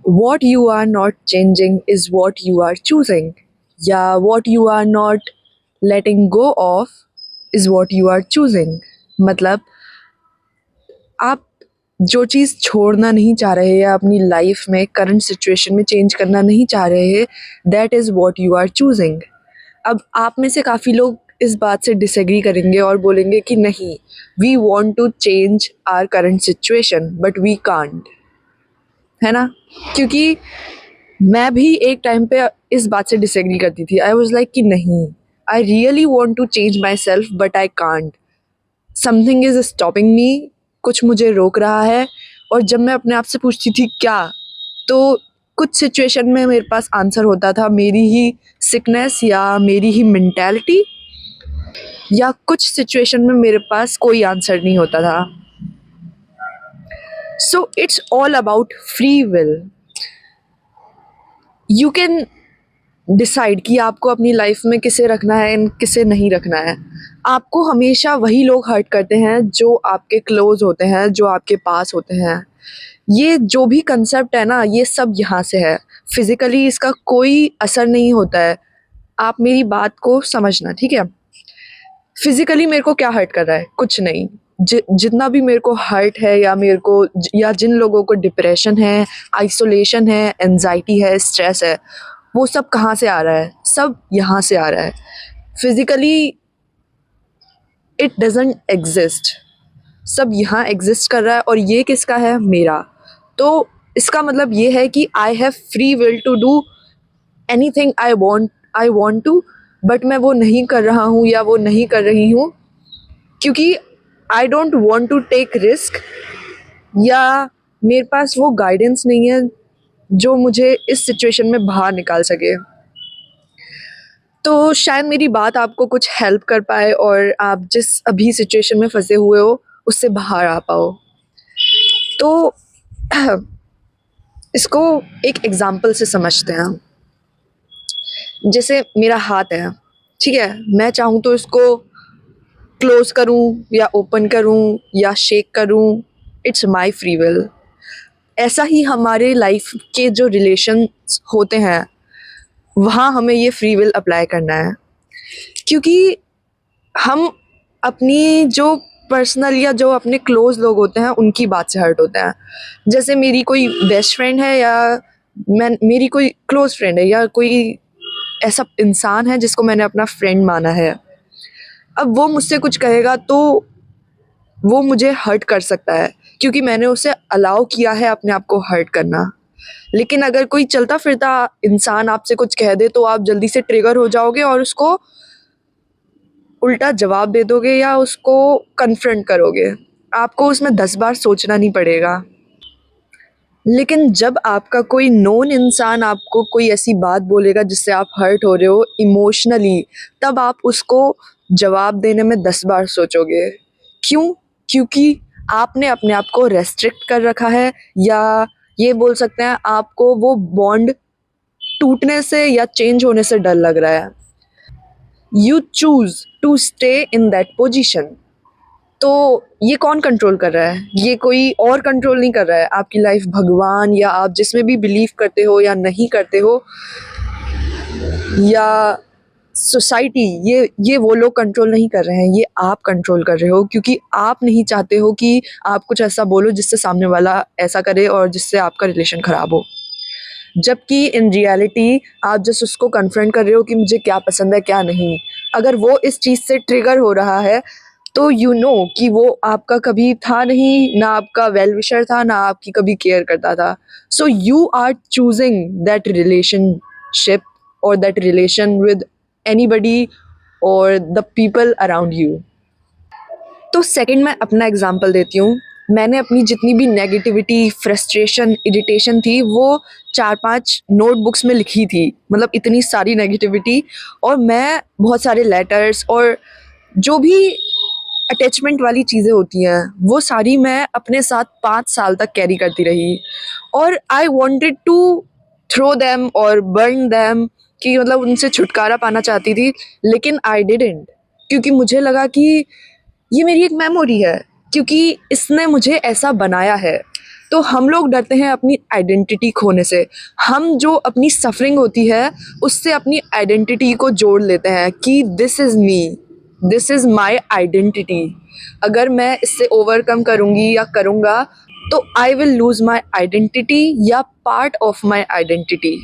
what you are not changing is what you are choosing, या what you are not letting go of is what you are choosing. मतलब आप जो चीज़ छोड़ना नहीं चाह रहे या अपनी लाइफ में करंट सिचुएशन में चेंज करना नहीं चाह रहे हैं, that is what you are choosing. अब आप में से काफ़ी लोग इस बात से डिसएग्री करेंगे और बोलेंगे कि नहीं, we want to change our current situation but we can't, है ना. क्योंकि मैं भी एक टाइम पे इस बात से डिसएग्री करती थी. आई वाज लाइक कि नहीं, I really want to change myself but I can't. Something is stopping me, कुछ मुझे रोक रहा है. और जब मैं अपने आप से पूछती थी क्या, तो कुछ सिचुएशन में मेरे पास आंसर होता था मेरी ही सिकनेस या मेरी ही मेंटालिटी, या कुछ सिचुएशन में मेरे पास कोई आंसर नहीं होता था. So it's all about free will. You can decide कि आपको अपनी लाइफ में किसे रखना है एंड किसे नहीं रखना है. आपको हमेशा वही लोग हर्ट करते हैं जो आपके क्लोज होते हैं, जो आपके पास होते हैं. ये जो भी कंसेप्ट है ना, ये सब यहाँ से है. फिजिकली इसका कोई असर नहीं होता है. आप मेरी बात को समझना, ठीक है. फिजिकली मेरे को क्या हर्ट कर रहा है? कुछ नहीं. जितना भी मेरे को हर्ट है या जिन लोगों को डिप्रेशन है, आइसोलेशन है, एंजाइटी है, स्ट्रेस है, वो सब कहाँ से आ रहा है? सब यहाँ से आ रहा है. Physically it doesn't exist. सब यहाँ एग्जिस्ट कर रहा है और ये किसका है? मेरा. तो इसका मतलब ये है कि I have free will to do anything I want to, but मैं वो नहीं कर रहा हूँ या वो नहीं कर रही हूँ क्योंकि I don't want to take risk, या मेरे पास वो गाइडेंस नहीं है जो मुझे इस सिचुएशन में बाहर निकाल सके. तो शायद मेरी बात आपको कुछ हेल्प कर पाए और आप जिस अभी सिचुएशन में फंसे हुए हो उससे बाहर आ पाओ. तो इसको एक एग्जाम्पल से समझते हैं. जैसे मेरा हाथ है, ठीक है. मैं चाहूँ तो इसको क्लोज करूँ या ओपन करूँ या शेक करूँ, इट्स माई फ्री विल. ऐसा ही हमारे लाइफ के जो रिलेशंस होते हैं वहाँ हमें ये फ्री विल अप्लाई करना है. क्योंकि हम अपनी जो पर्सनल या जो अपने क्लोज लोग होते हैं उनकी बात से हर्ट होते हैं. जैसे मेरी कोई बेस्ट फ्रेंड है या मेरी कोई क्लोज फ्रेंड है या कोई ऐसा इंसान है जिसको मैंने अपना फ्रेंड माना है. अब वो मुझसे कुछ कहेगा तो वो मुझे हर्ट कर सकता है क्योंकि मैंने उसे अलाउ किया है अपने आप को हर्ट करना. लेकिन अगर कोई चलता फिरता इंसान आपसे कुछ कह दे तो आप जल्दी से ट्रिगर हो जाओगे और उसको उल्टा जवाब दे दोगे या उसको कन्फ्रंट करोगे. आपको उसमें 10 बार सोचना नहीं पड़ेगा. लेकिन जब आपका कोई नोन इंसान आपको कोई ऐसी बात बोलेगा जिससे आप हर्ट हो रहे हो इमोशनली, तब आप उसको जवाब देने में 10 बार सोचोगे. क्यों? क्योंकि आपने अपने आप को रेस्ट्रिक्ट कर रखा है, या ये बोल सकते हैं आपको वो बॉन्ड टूटने से या चेंज होने से डर लग रहा है. You choose to stay in that position. तो ये कौन कंट्रोल कर रहा है? ये कोई और कंट्रोल नहीं कर रहा है. आपकी लाइफ, भगवान, या आप जिसमें भी बिलीव करते हो या नहीं करते हो, या सोसाइटी, ये वो लोग कंट्रोल नहीं कर रहे हैं. ये आप कंट्रोल कर रहे हो क्योंकि आप नहीं चाहते हो कि आप कुछ ऐसा बोलो जिससे सामने वाला ऐसा करे और जिससे आपका रिलेशन ख़राब हो. जबकि इन रियलिटी आप जस्ट उसको कन्फ्रंट कर रहे हो कि मुझे क्या पसंद है क्या नहीं. अगर वो इस चीज़ से ट्रिगर हो रहा है तो यू नो कि वो आपका कभी था नहीं, ना आपका वेल विशर था, ना आपकी कभी केयर करता था. So you are choosing that relationship और दैट रिलेशन विद एनीबडी और द पीपल अराउंड यू. तो सेकंड मैं अपना एग्जांपल देती हूँ. मैंने अपनी जितनी भी नेगेटिविटी, फ्रस्ट्रेशन, इरिटेशन थी वो 4-5 नोटबुक्स में लिखी थी. मतलब इतनी सारी नेगेटिविटी, और मैं बहुत सारे लेटर्स और जो भी अटैचमेंट वाली चीज़ें होती हैं वो सारी मैं अपने साथ 5 साल तक कैरी करती रही. और I wanted to throw them और बर्न देम, कि मतलब उनसे छुटकारा पाना चाहती थी. लेकिन आई डिडंट, क्योंकि मुझे लगा कि ये मेरी एक मेमोरी है, क्योंकि इसने मुझे ऐसा बनाया है. तो हम लोग डरते हैं अपनी आइडेंटिटी खोने से। हम जो अपनी सफरिंग होती है उससे अपनी आइडेंटिटी को जोड़ लेते हैं कि this is me, this is my identity. अगर मैं इससे ओवरकम करूँगी या करूँगा तो I will lose my identity या पार्ट ऑफ माई आइडेंटिटी।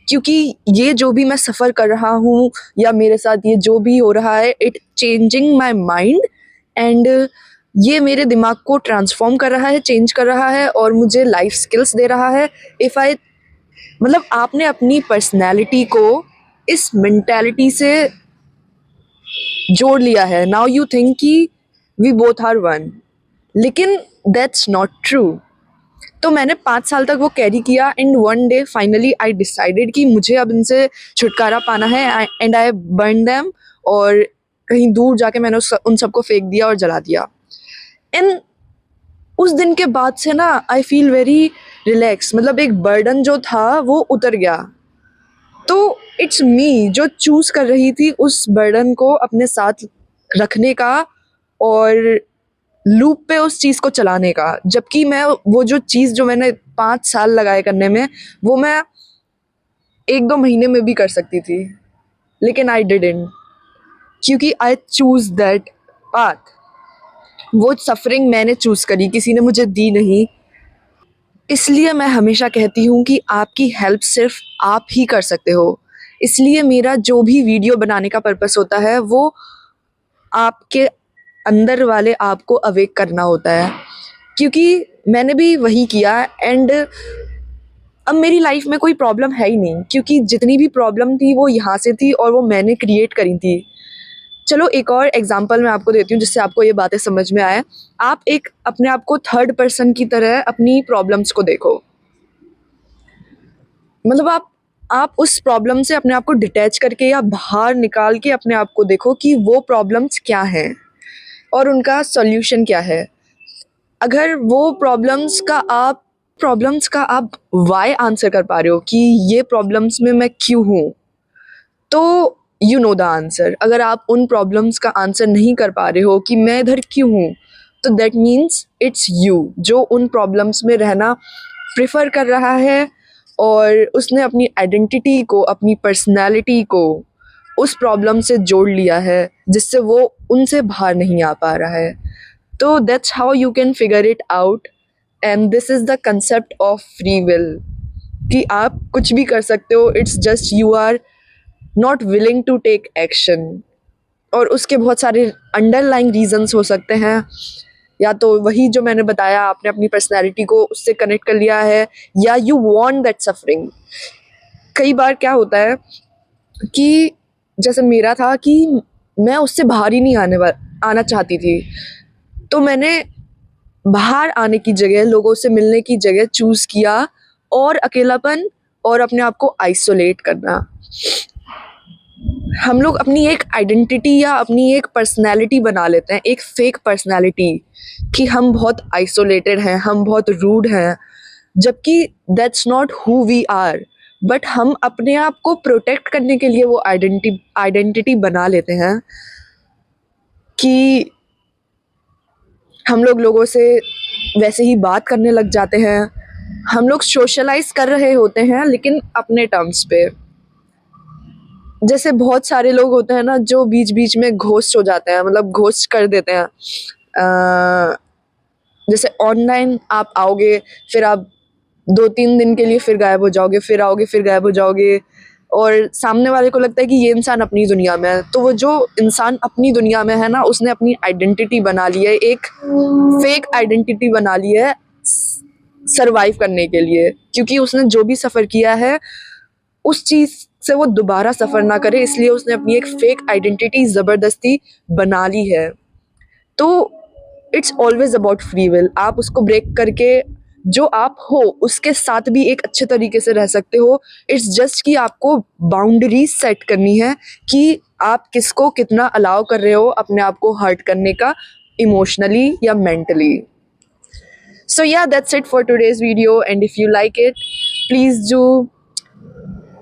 क्योंकि ये जो भी मैं सफ़र कर रहा हूँ या मेरे साथ ये जो भी हो रहा है, it changing my mind and ये मेरे दिमाग को ट्रांसफॉर्म कर रहा है, चेंज कर रहा है और मुझे लाइफ स्किल्स दे रहा है। इफ़ आई मतलब आपने अपनी पर्सनैलिटी को इस मेंटालिटी से जोड़ लिया है। नाउ यू थिंक कि वी बोथ आर वन, लेकिन दैट्स नॉट ट्रू। तो मैंने 5 साल तक वो कैरी किया and one day finally I decided कि मुझे अब इनसे छुटकारा पाना है एंड आई बर्न देम, और कहीं दूर जाके मैंने उन सबको फेंक दिया और जला दिया। एंड उस दिन के बाद से ना आई फील वेरी रिलैक्स, मतलब एक बर्डन जो था वो उतर गया। तो इट्स मी जो चूज कर रही थी उस बर्डन को अपने साथ रखने का और लूप पे उस चीज़ को चलाने का, जबकि मैं वो जो चीज़ जो मैंने 5 साल लगाए करने में, वो मैं 1-2 महीने में भी कर सकती थी, लेकिन आई डिडंट, क्योंकि आई चूज दैट पाथ। वो सफरिंग मैंने चूज करी, किसी ने मुझे दी नहीं। इसलिए मैं हमेशा कहती हूँ कि आपकी हेल्प सिर्फ आप ही कर सकते हो। इसलिए मेरा जो भी वीडियो बनाने का पर्पस होता है वो आपके अंदर वाले आपको अवेक करना होता है, क्योंकि मैंने भी वही किया। एंड अब मेरी लाइफ में कोई प्रॉब्लम है ही नहीं, क्योंकि जितनी भी प्रॉब्लम थी वो यहाँ से थी और वो मैंने क्रिएट करी थी। चलो एक और एग्जांपल मैं आपको देती हूँ जिससे आपको ये बातें समझ में आए। आप एक अपने आप को थर्ड पर्सन की तरह अपनी प्रॉब्लम्स को देखो, मतलब आप उस प्रॉब्लम से अपने आप को डिटैच करके या बाहर निकाल के अपने आप को देखो कि वो प्रॉब्लम्स क्या हैं और उनका सॉल्यूशन क्या है। अगर वो प्रॉब्लम्स का आप वाई आंसर कर पा रहे हो कि ये प्रॉब्लम्स में मैं क्यों हूँ, तो यू नो द आंसर। अगर आप उन प्रॉब्लम्स का आंसर नहीं कर पा रहे हो कि मैं इधर क्यों हूँ, तो दैट मीन्स इट्स यू जो उन प्रॉब्लम्स में रहना प्रेफर कर रहा है और उसने अपनी आइडेंटिटी को, अपनी पर्सनैलिटी को उस प्रॉब्लम से जोड़ लिया है जिससे वो उनसे बाहर नहीं आ पा रहा है। तो that's how you can figure it out and this is the concept of free will, कि आप कुछ भी कर सकते हो। It's just you are not willing to take action, और उसके बहुत सारे अंडरलाइंग रीजंस हो सकते हैं। या तो वही जो मैंने बताया, आपने अपनी पर्सनैलिटी को उससे कनेक्ट कर लिया है, या यू वांट दैट सफरिंग। कई बार क्या होता है कि जैसे मेरा था कि मैं उससे बाहर ही नहीं आना चाहती थी, तो मैंने बाहर आने की जगह, लोगों से मिलने की जगह चूज़ किया और अकेलापन और अपने आप को आइसोलेट करना। हम लोग अपनी एक आइडेंटिटी या अपनी एक पर्सनैलिटी बना लेते हैं, एक फेक पर्सनैलिटी, कि हम बहुत आइसोलेटेड हैं, हम बहुत रूड हैं, जबकि that's not who we are. But हम अपने आप को प्रोटेक्ट करने के लिए वो आइडेंटिटी बना लेते हैं कि हम लोग लोगों से वैसे ही बात करने लग जाते हैं। हम लोग सोशलाइज कर रहे होते हैं लेकिन अपने टर्म्स पे। जैसे बहुत सारे लोग होते हैं ना जो बीच बीच में घोस्ट हो जाते हैं, मतलब घोस्ट कर देते हैं। जैसे ऑनलाइन आप आओगे, फिर आप 2-3 दिन के लिए फिर गायब हो जाओगे, फिर आओगे फिर गायब हो जाओगे, और सामने वाले को लगता है कि ये इंसान अपनी दुनिया में है। तो वो जो इंसान अपनी दुनिया में है ना, उसने अपनी आइडेंटिटी बना ली है, एक फेक आइडेंटिटी बना ली है सरवाइव करने के लिए, क्योंकि उसने जो भी सफ़र किया है उस चीज़ से वो दोबारा सफ़र ना करे, इसलिए उसने अपनी एक फेक आइडेंटिटी ज़बरदस्ती बना ली है। तो it's always about free will. आप उसको ब्रेक करके जो आप हो उसके साथ भी एक अच्छे तरीके से रह सकते हो। इट्स जस्ट कि आपको बाउंड्रीज सेट करनी है कि आप किसको कितना अलाउ कर रहे हो अपने आप को हर्ट करने का, इमोशनली या mentally. So yeah, that's it for today's video, and if you like it, please do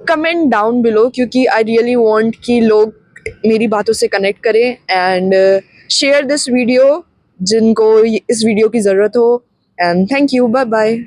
comment down below, क्योंकि I really want कि लोग मेरी बातों से कनेक्ट करें, and share this video जिनको इस वीडियो की ज़रूरत हो, and thank you, bye bye.